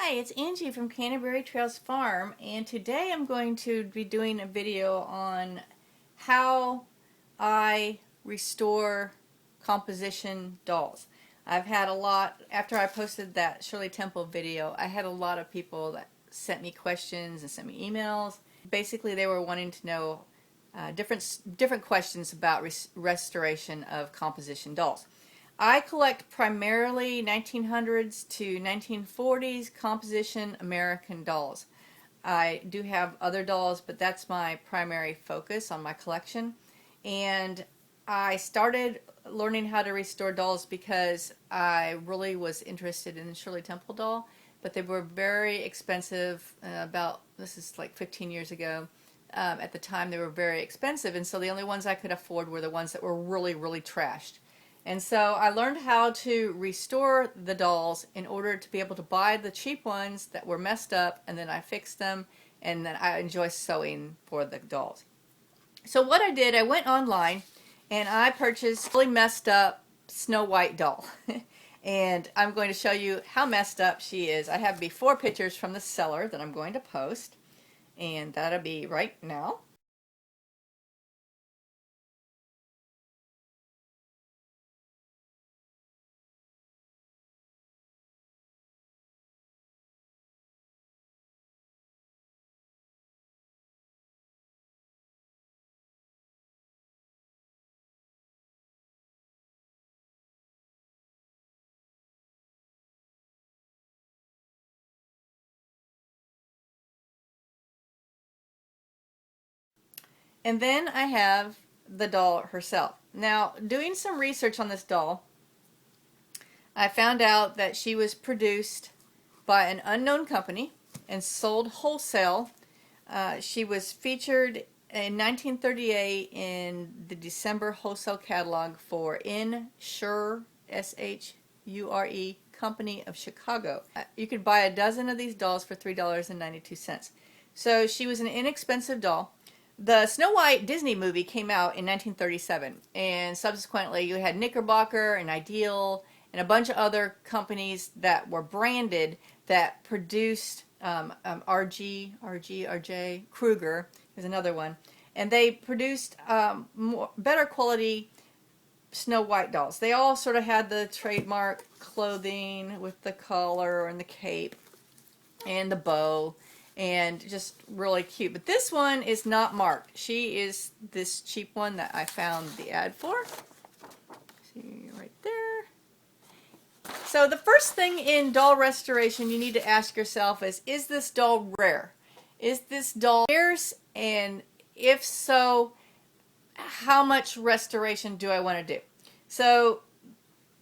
Hi, it's Angie from Canterbury Trails Farm, and today I'm going to be doing a video on how I restore composition dolls. I've had a lot, after I posted that Shirley Temple video, I had a lot of people that sent me questions and sent me emails. Basically, they were wanting to know different questions about restoration of composition dolls. I collect primarily 1900s to 1940s composition American dolls. I do have other dolls, but that's my primary focus on my collection. And I started learning how to restore dolls because I really was interested in the Shirley Temple doll, but they were very expensive. This is like 15 years ago. At the time, they were very expensive, and so the only ones I could afford were the ones that were really, really trashed. And so I learned how to restore the dolls in order to be able to buy the cheap ones that were messed up, and then I fixed them, and then I enjoy sewing for the dolls. So what I did, I went online and I purchased a really messed up Snow White doll. And I'm going to show you how messed up she is. I have before pictures from the seller that I'm going to post, and that'll be right now. And then I have the doll herself. Now, doing some research on this doll, I found out that she was produced by an unknown company and sold wholesale. She was featured in 1938 in the December wholesale catalog for Insure, S-H-U-R-E, Company of Chicago. You could buy a dozen of these dolls for $3.92. So she was an inexpensive doll. The Snow White Disney movie came out in 1937, and subsequently you had Knickerbocker and Ideal and a bunch of other companies that were branded that produced RJ Kruger is another one, and they produced better quality Snow White dolls. They all sort of had the trademark clothing with the collar and the cape and the bow, and just really cute. But this one is not marked. She is this cheap one that I found the ad for. See right there. So the first thing in doll restoration you need to ask yourself is this doll rare? Is this doll scarce? And if so, how much restoration do I want to do? So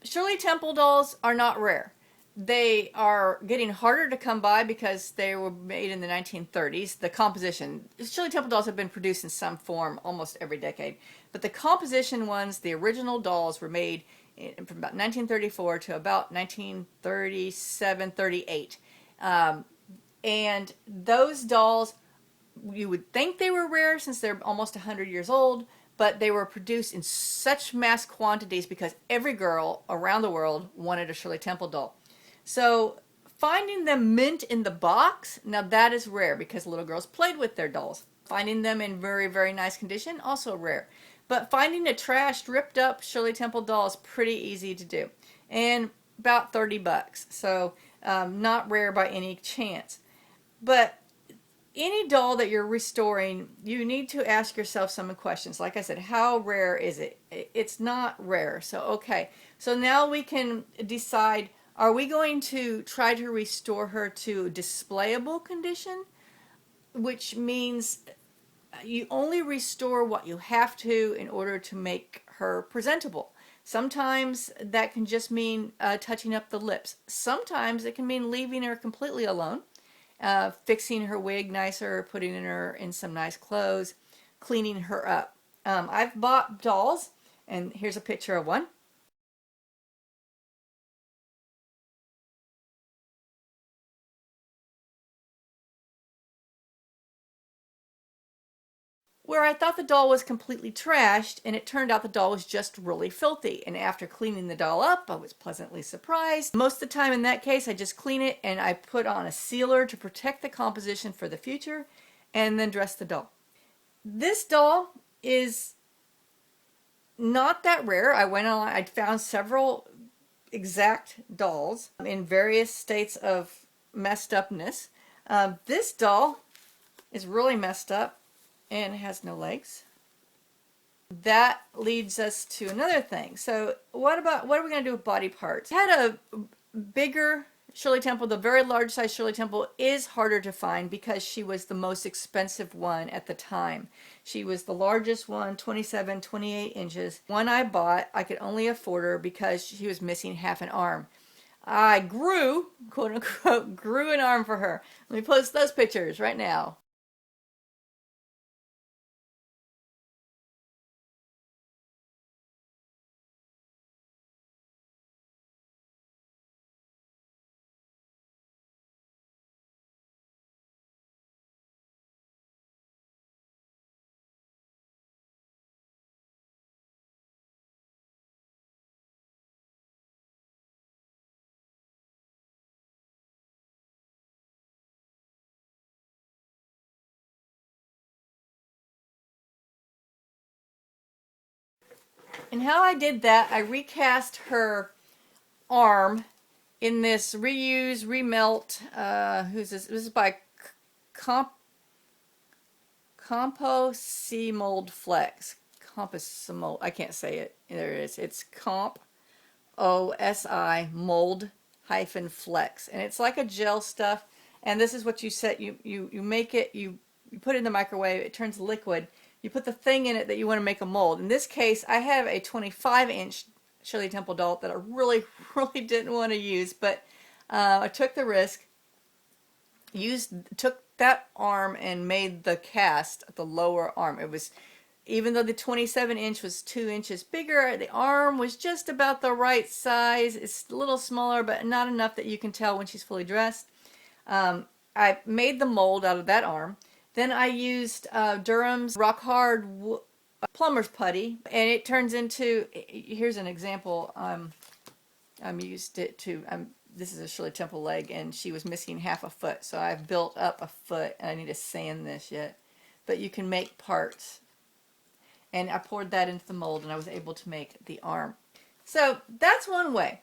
Shirley Temple dolls are not rare. They are getting harder to come by because they were made in the 1930s. The composition, Shirley Temple dolls have been produced in some form almost every decade. But the composition ones, the original dolls, were made from about 1934 to about 1937, 38. And those dolls, you would think they were rare since they're almost 100 years old, but they were produced in such mass quantities because every girl around the world wanted a Shirley Temple doll. So finding them mint in the box, now that is rare because little girls played with their dolls. Finding them in very, very nice condition, also rare. But finding a trashed, ripped up Shirley Temple doll is pretty easy to do. And about 30 bucks. So not rare by any chance. But any doll that you're restoring, you need to ask yourself some questions. Like I said, how rare is it? It's not rare. So, okay. So now we can decide, are we going to try to restore her to displayable condition? Which means you only restore what you have to in order to make her presentable. Sometimes that can just mean touching up the lips. Sometimes it can mean leaving her completely alone. Fixing her wig nicer, putting her in some nice clothes, cleaning her up. I've bought dolls, and here's a picture of one. where I thought the doll was completely trashed, and it turned out the doll was just really filthy. And after cleaning the doll up, I was pleasantly surprised. Most of the time in that case, I just clean it and I put on a sealer to protect the composition for the future, and then dress the doll. This doll is not that rare. I found several exact dolls in various states of messed upness. This doll is really messed up and has no legs. That leads us to another thing. So what are we going to do with body parts? I had a bigger Shirley Temple. The very large size Shirley Temple is harder to find because she was the most expensive one at the time. She was the largest one, 27, 28 inches. One I bought, I could only afford her because she was missing half an arm. I grew, quote unquote, grew an arm for her. Let me post those pictures right now. And how I did that, I recast her arm in this reuse, remelt, who's this? This is by Compo Mold Flex. Composi, I can't say it. There it is. It's Comp OSI Mold hyphen Flex. And it's like a gel stuff. And this is what you set. You make it, you put it in the microwave, it turns liquid. You put the thing in it that you want to make a mold. In this case, I have a 25-inch Shirley Temple doll that I really, really didn't want to use, but I took the risk, took that arm and made the cast of the lower arm. It was, even though the 27-inch was 2 inches bigger, the arm was just about the right size. It's a little smaller, but not enough that you can tell when she's fully dressed. I made the mold out of that arm. Then I used Durham's Rock Hard plumber's putty, and it turns into, here's an example. I'm used it to, this is a Shirley Temple leg, and she was missing half a foot, so I've built up a foot, and I need to sand this yet. But you can make parts, and I poured that into the mold, and I was able to make the arm. So that's one way.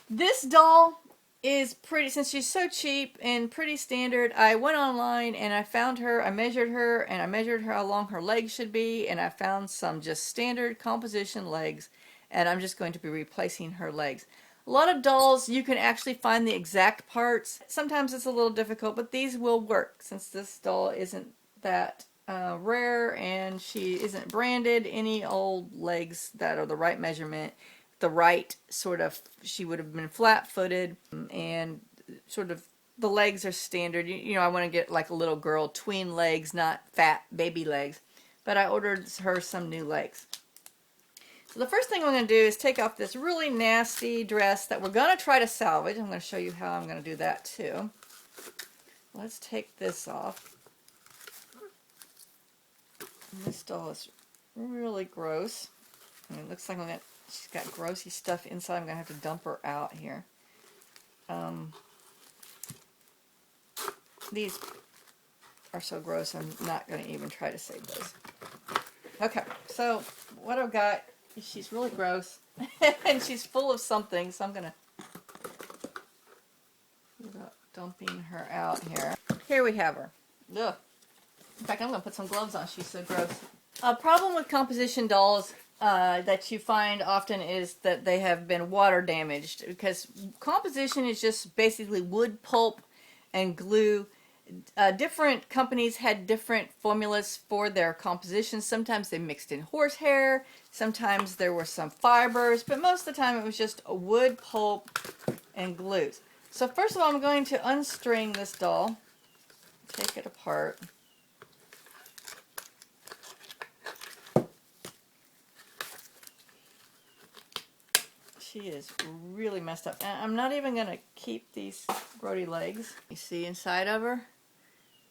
This doll is pretty, since she's so cheap and pretty standard, I went online and I found her, I measured her, and I measured her how long her legs should be, and I found some just standard composition legs, and I'm just going to be replacing her legs. A lot of dolls, you can actually find the exact parts. Sometimes it's a little difficult, but these will work since this doll isn't that rare and she isn't branded. Any old legs that are the right measurement, the right sort of, she would have been flat-footed, and sort of the legs are standard. You know, I want to get like a little girl, tween legs, not fat baby legs. But I ordered her some new legs. So the first thing I'm going to do is take off this really nasty dress that we're going to try to salvage. I'm going to show you how I'm going to do that too. Let's take this off. And this doll is really gross. I mean, it looks like she's got grossy stuff inside. I'm going to have to dump her out here. These are so gross, I'm not going to even try to save those. Okay, so what I've got, she's really gross, and she's full of something, so I'm going to dumping her out here. Here we have her. Ugh. In fact, I'm going to put some gloves on. She's so gross. A problem with composition dolls that you find often is that they have been water damaged, because composition is just basically wood pulp and glue. Different companies had different formulas for their compositions. Sometimes they mixed in horsehair, sometimes there were some fibers, but most of the time it was just a wood pulp and glues. So first of all, I'm going to unstring this doll, take it apart. She is really messed up. And I'm not even going to keep these grody legs. You see inside of her?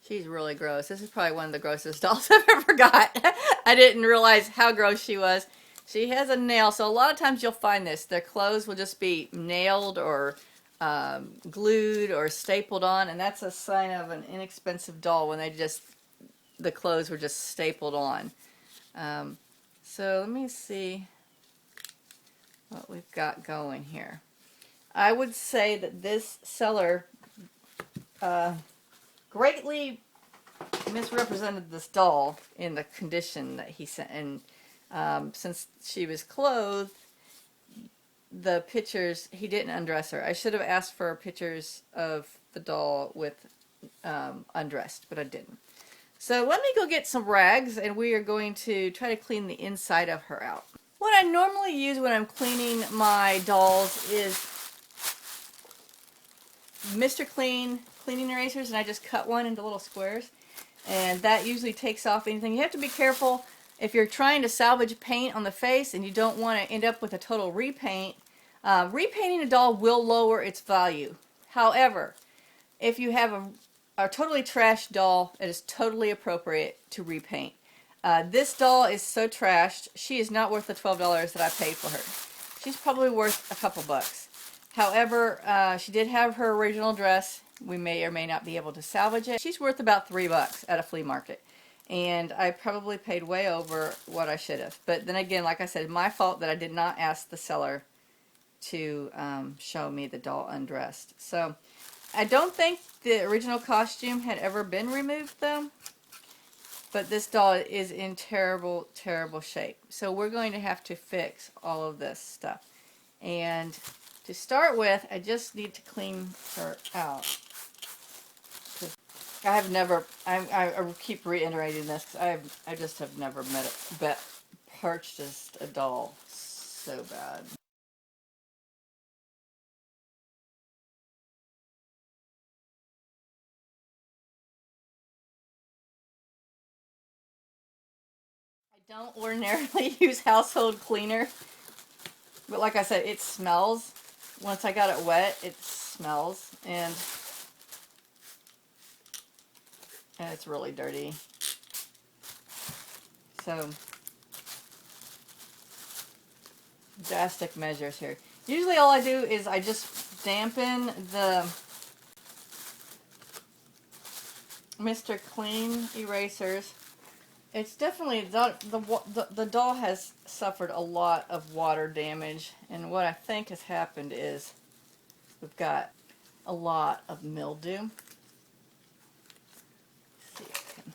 She's really gross. This is probably one of the grossest dolls I've ever got. I didn't realize how gross she was. She has a nail, so a lot of times you'll find this. Their clothes will just be nailed or glued or stapled on, and that's a sign of an inexpensive doll when the clothes were just stapled on. So let me see what we've got going here. I would say that this seller greatly misrepresented this doll in the condition that he sent. And since she was clothed, the pictures, he didn't undress her. I should have asked for pictures of the doll with undressed, but I didn't. So let me go get some rags, and we are going to try to clean the inside of her out. What I normally use when I'm cleaning my dolls is Mr. Clean cleaning erasers, and I just cut one into little squares, and that usually takes off anything. You have to be careful if you're trying to salvage paint on the face and you don't want to end up with a total repaint. Repainting a doll will lower its value. However, if you have a totally trashed doll, it is totally appropriate to repaint. This doll is so trashed, she is not worth the $12 that I paid for her. She's probably worth a couple bucks. However, she did have her original dress. We may or may not be able to salvage it. She's worth about $3 at a flea market. And I probably paid way over what I should have. But then again, like I said, my fault that I did not ask the seller to show me the doll undressed. So I don't think the original costume had ever been removed though. But this doll is in terrible, terrible shape. So we're going to have to fix all of this stuff. And to start with, I just need to clean her out. I have never, I keep reiterating this, because I just have never purchased a doll so bad. I don't ordinarily use household cleaner, but like I said, it smells. Once I got it wet, it smells, and it's really dirty. So, drastic measures here. Usually all I do is I just dampen the Mr. Clean erasers. It's definitely, the doll has suffered a lot of water damage, and what I think has happened is we've got a lot of mildew. See if I can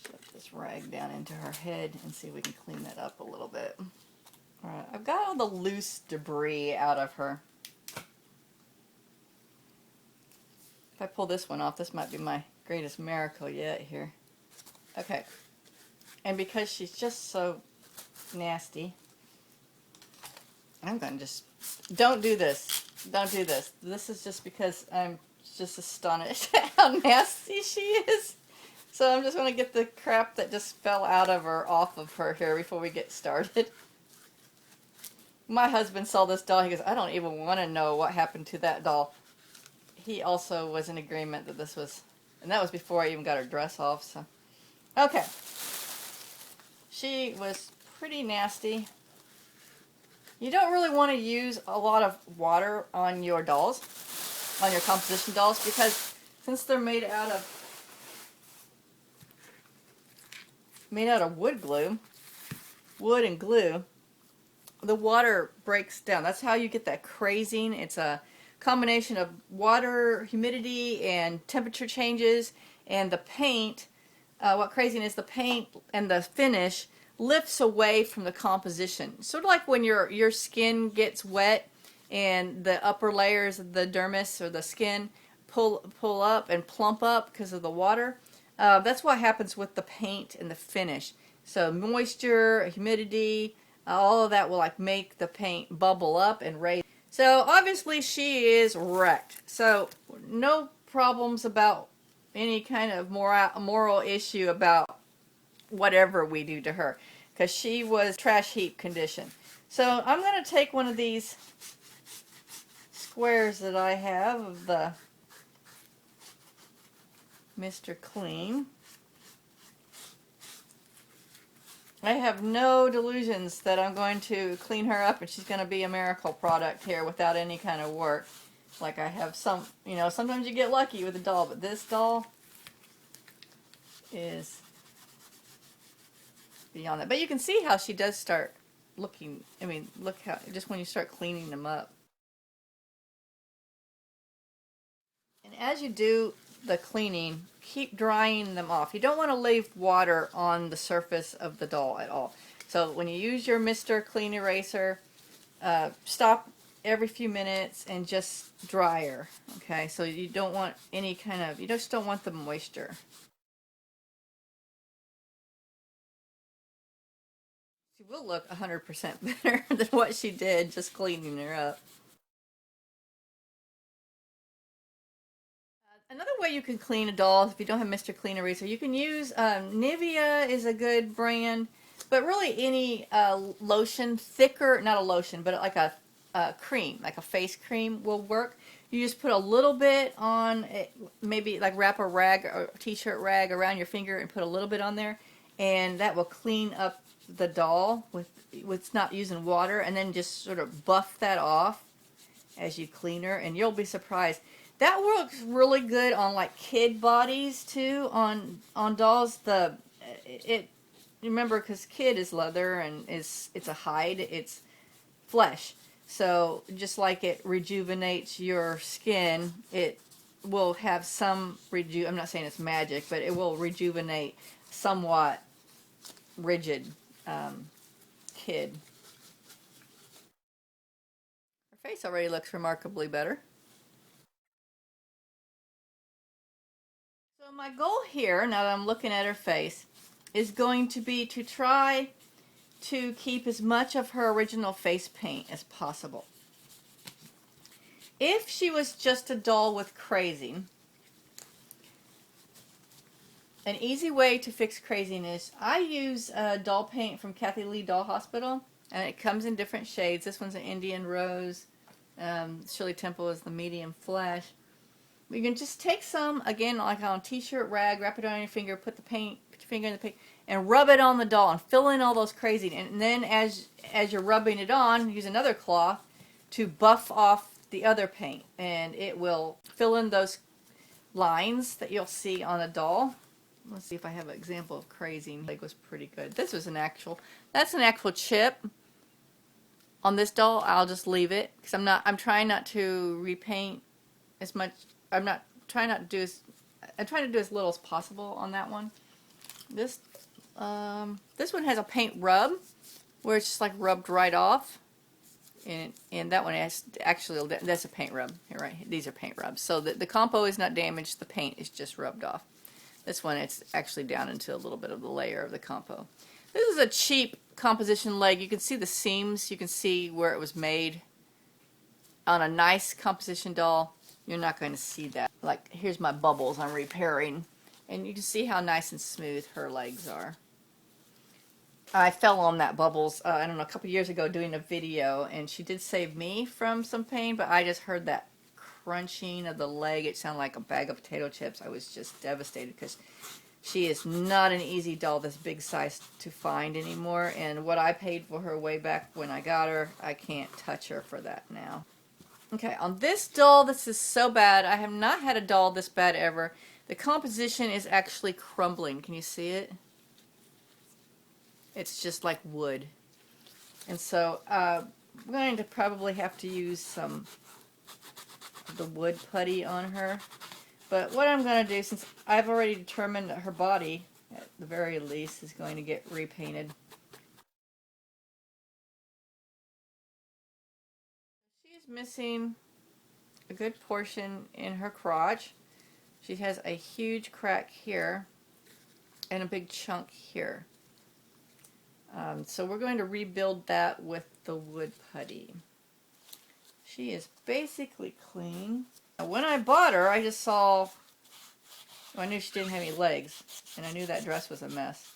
shove this rag down into her head and see if we can clean that up a little bit. Alright, I've got all the loose debris out of her. If I pull this one off, this might be my greatest miracle yet here. Okay, and because she's just so nasty, I'm going to just, don't do this. Don't do this. This is just because I'm just astonished at how nasty she is. So I'm just going to get the crap that just fell out of her off of her here before we get started. My husband saw this doll. He goes, I don't even want to know what happened to that doll. He also was in agreement that this was, and that was before I even got her dress off, so. Okay. She was pretty nasty. You don't really want to use a lot of water on your dolls, on your composition dolls, because since they're made out of wood and glue, the water breaks down. That's how you get that crazing. It's a combination of water, humidity, and temperature changes, and the paint. What crazing is, the paint and the finish lifts away from the composition. Sort of like when your skin gets wet and the upper layers of the dermis or the skin pull up and plump up because of the water. That's what happens with the paint and the finish. So moisture, humidity, all of that will like make the paint bubble up and raise. So obviously she is wrecked. So no problems about any kind of moral issue about whatever we do to her, because she was trash heap condition. So I'm going to take one of these squares that I have of the Mr. Clean. I have no delusions that I'm going to clean her up and she's going to be a miracle product here without any kind of work. Like I have some, you know, sometimes you get lucky with a doll, but this doll is beyond that. But you can see how she does start looking, I mean, look how, just when you start cleaning them up. And as you do the cleaning, keep drying them off. You don't want to leave water on the surface of the doll at all. So when you use your Mr. Clean Eraser, stop every few minutes and just dry her. Okay, so you don't want any kind of, you just don't want the moisture. She will look 100% better than what she did just cleaning her up. Another way you can clean a doll if you don't have Mr. Clean Eraser, you can use Nivea is a good brand, but really any lotion, thicker, not a lotion, but like a cream, like a face cream will work. You just put a little bit on, maybe like wrap a rag or t-shirt rag around your finger and put a little bit on there, and that will clean up the doll with not using water, and then just sort of buff that off as you clean her, and you'll be surprised. That works really good on like kid bodies too, on dolls. Remember, because kid is leather and it's a hide, it's flesh. So just like it rejuvenates your skin, it will have some I'm not saying it's magic, but it will rejuvenate somewhat rigid kid. Her face already looks remarkably better. So my goal here, now that I'm looking at her face, is going to be to try to keep as much of her original face paint as possible. If she was just a doll with crazing, an easy way to fix craziness, I use doll paint from Kathy Lee Doll Hospital, and it comes in different shades. This one's an Indian Rose. Shirley Temple is the medium flesh. You can just take some, again, like on a t-shirt rag, wrap it on your finger, put your finger in the paint, and rub it on the doll and fill in all those crazy. And then as you're rubbing it on, use another cloth to buff off the other paint, and it will fill in those lines that you'll see on a doll. Let's see if I have an example of crazing. Leg was pretty good. This was that's an actual chip. On this doll, I'll just leave it because I'm trying not to repaint as much. I'm trying to do as little as possible on that one. This one has a paint rub where it's just like rubbed right off, and that one has actually, that's a paint rub here, right? These are paint rubs, so the compo is not damaged. The paint is just rubbed off. This one, it's actually down into a little bit of the layer of the compo. This is a cheap composition leg. You can see the seams. You can see where it was made. On a nice composition doll, you're not going to see that. Like, here's my bubbles I'm repairing. And you can see how nice and smooth her legs are. I fell on that bubbles, I don't know, a couple years ago doing a video, and she did save me from some pain, but I just heard that crunching of the leg. It sounded like a bag of potato chips. I was just devastated because she is not an easy doll this big size to find anymore, and what I paid for her way back when I got her, I can't touch her for that now. Okay, on this doll, this is so bad. I have not had a doll this bad ever. The composition is actually crumbling. Can you see it? It's just like wood. And so I'm going to probably have to use some of the wood putty on her. But what I'm going to do, since I've already determined that her body, at the very least, is going to get repainted. She's missing a good portion in her crotch. She has a huge crack here and a big chunk here. So we're going to rebuild that with the wood putty. She is basically clean. Now, when I bought her, I just saw, I knew she didn't have any legs, and I knew that dress was a mess.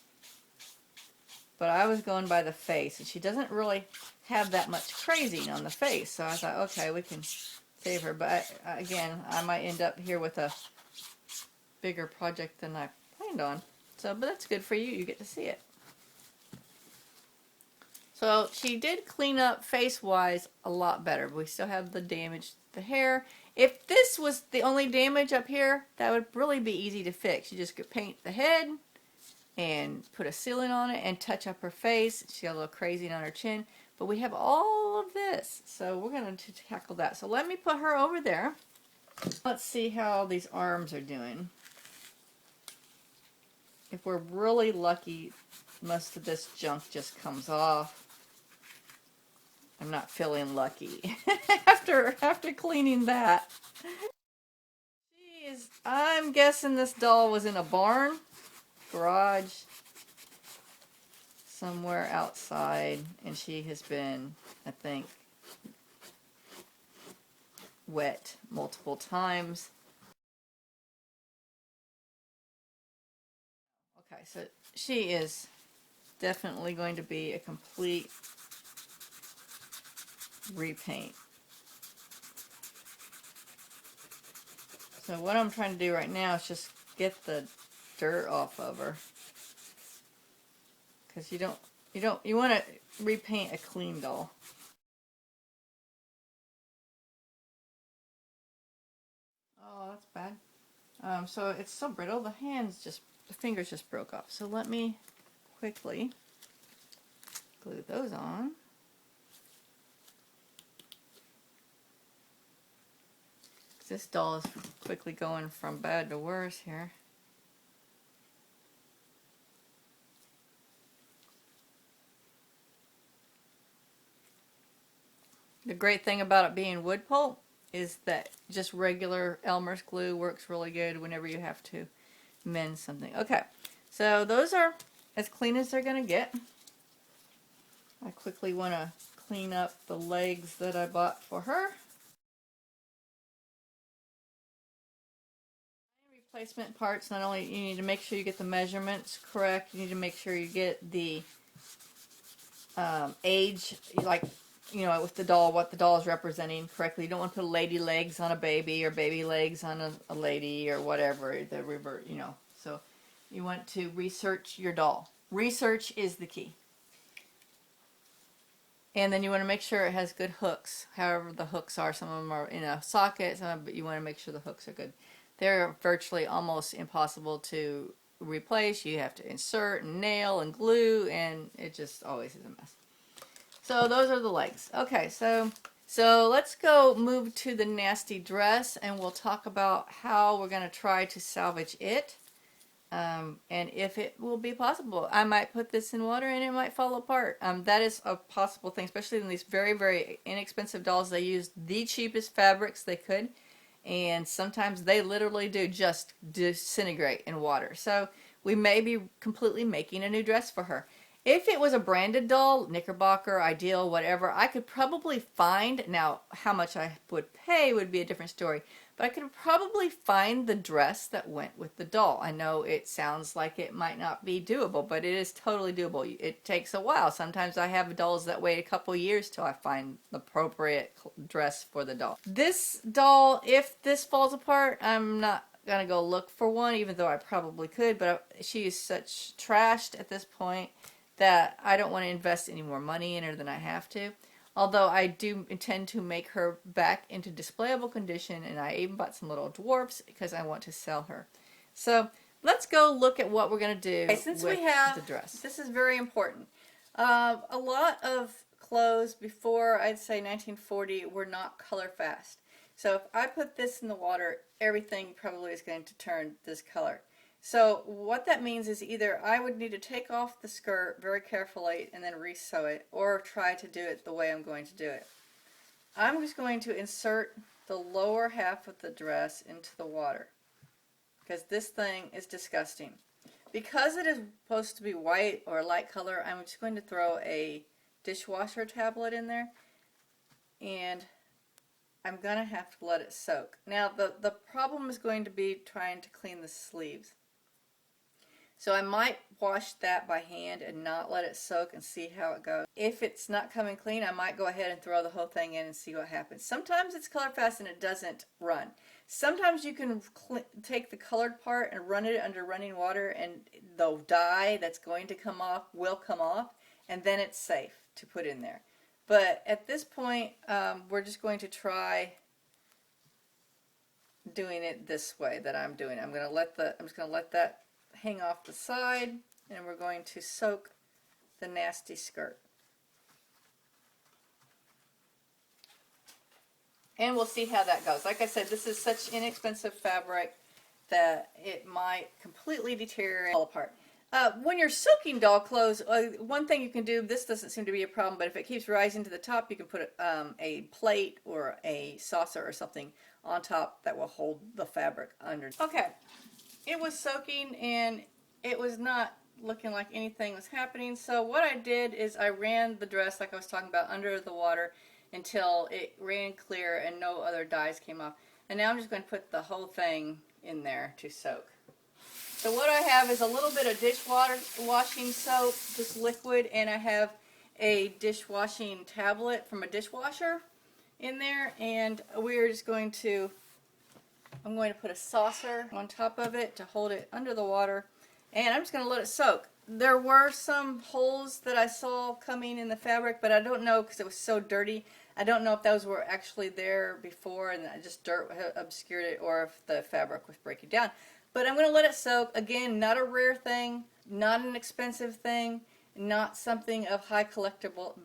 But I was going by the face, and she doesn't really have that much crazing on the face, so I thought, okay, we can save her. But again, I might end up here with a bigger project than I planned on. So, but that's good for you. You get to see it. So she did clean up face-wise a lot better. But we still have the damage to the hair. If this was the only damage up here, that would really be easy to fix. You just could paint the head and put a sealant on it and touch up her face. She got a little crazy on her chin. But we have all of this. So we're going to tackle that. So let me put her over there. Let's see how these arms are doing. If we're really lucky, most of this junk just comes off. I'm not feeling lucky after cleaning that. Jeez, I'm guessing this doll was in a barn, garage, somewhere outside, and she has been, I think, wet multiple times. Okay, so she is definitely going to be a complete repaint. So what I'm trying to do right now is just get the dirt off of her, because you want to repaint a clean doll. Oh, that's bad. So it's so brittle. The fingers just broke off. So let me quickly glue those on. This doll is quickly going from bad to worse here. The great thing about it being wood pulp is that just regular Elmer's glue works really good whenever you have to mend something. Okay, so those are as clean as they're going to get. I quickly want to clean up the legs that I bought for her. Replacement parts, not only you need to make sure you get the measurements correct, you need to make sure you get the age, like, you know, with the doll, what the doll is representing correctly. You don't want to put lady legs on a baby or baby legs on a lady or whatever, the revert, you know. So you want to research your doll. Research is the key. And then you want to make sure it has good hooks, however the hooks are. Some of them are in a socket, but you want to make sure the hooks are good. They're virtually almost impossible to replace. You have to insert and nail and glue, and it just always is a mess. So those are the legs. Okay, so let's go move to the nasty dress, and we'll talk about how we're going to try to salvage it. And if it will be possible. I might put this in water and it might fall apart. That is a possible thing, especially in these very, very inexpensive dolls. They use the cheapest fabrics they could, and sometimes they literally do just disintegrate in water. So we may be completely making a new dress for her. If it was a branded doll, Knickerbocker, Ideal, whatever, I could probably find, now how much I would pay would be a different story, but I could probably find the dress that went with the doll. I know it sounds like it might not be doable, but it is totally doable. It takes a while. Sometimes I have dolls that wait a couple years till I find the appropriate dress for the doll. This doll, if this falls apart, I'm not going to go look for one, even though I probably could, but she is such trashed at this point that I don't want to invest any more money in her than I have to. Although I do intend to make her back into displayable condition, and I even bought some little dwarfs because I want to sell her. So let's go look at what we're going to do with the dress. This is very important. A lot of clothes before, I'd say 1940, were not color fast. So if I put this in the water, everything probably is going to turn this color. So what that means is either I would need to take off the skirt very carefully and then re-sew it, or try to do it the way I'm going to do it. I'm just going to insert the lower half of the dress into the water, because this thing is disgusting. Because it is supposed to be white or a light color, I'm just going to throw a dishwasher tablet in there, and I'm going to have to let it soak. Now the problem is going to be trying to clean the sleeves. So I might wash that by hand and not let it soak and see how it goes. If it's not coming clean, I might go ahead and throw the whole thing in and see what happens. Sometimes it's color fast and it doesn't run. Sometimes you can take the colored part and run it under running water, and the dye that's going to come off will come off, and then it's safe to put in there. But at this point, we're just going to try doing it this way that I'm doing. I'm just going to let that hang off the side, and we're going to soak the nasty skirt. And we'll see how that goes. Like I said, this is such inexpensive fabric that it might completely deteriorate, fall apart. When you're soaking doll clothes, one thing you can do, this doesn't seem to be a problem, but if it keeps rising to the top, you can put a plate or a saucer or something on top that will hold the fabric under. Okay, it was soaking and it was not looking like anything was happening. So what I did is I ran the dress, like I was talking about, under the water until it ran clear and no other dyes came off. And now I'm just going to put the whole thing in there to soak. So what I have is a little bit of dishwashing soap, just liquid, and I have a dishwashing tablet from a dishwasher in there, and we're just going to, I'm going to put a saucer on top of it to hold it under the water, and I'm just going to let it soak. There were some holes that I saw coming in the fabric, but I don't know because it was so dirty. I don't know if those were actually there before and just dirt obscured it, or if the fabric was breaking down. But I'm going to let it soak. Again, not a rare thing, not an expensive thing, not something of high collectible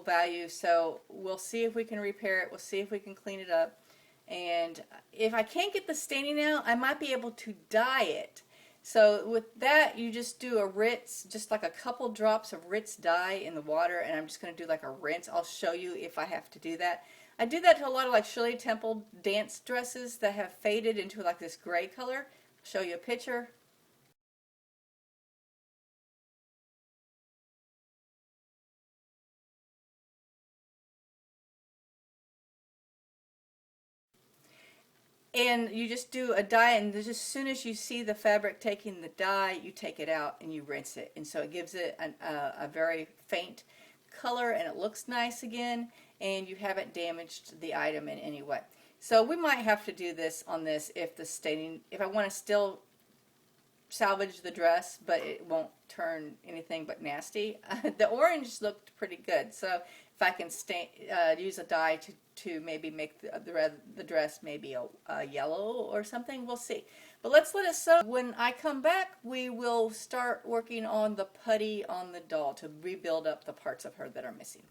value. So we'll see if we can repair it. We'll see if we can clean it up. And if I can't get the staining out, I might be able to dye it. So with that, you just do a Ritz, just like a couple drops of Ritz dye in the water, and I'm just going to do like a rinse. I'll show you if I have to do that. I do that to a lot of like Shirley Temple dance dresses that have faded into like this gray color. I'll show you a picture. And you just do a dye, and just as soon as you see the fabric taking the dye, you take it out and you rinse it. And so it gives it a very faint color, and it looks nice again, and you haven't damaged the item in any way. So we might have to do this on this if the staining, if I want to still salvage the dress, but it won't turn anything but nasty. The orange looked pretty good, so if I can use a dye to maybe make the dress maybe a yellow or something, we'll see. But let's let it soak. When I come back, we will start working on the putty on the doll to rebuild up the parts of her that are missing.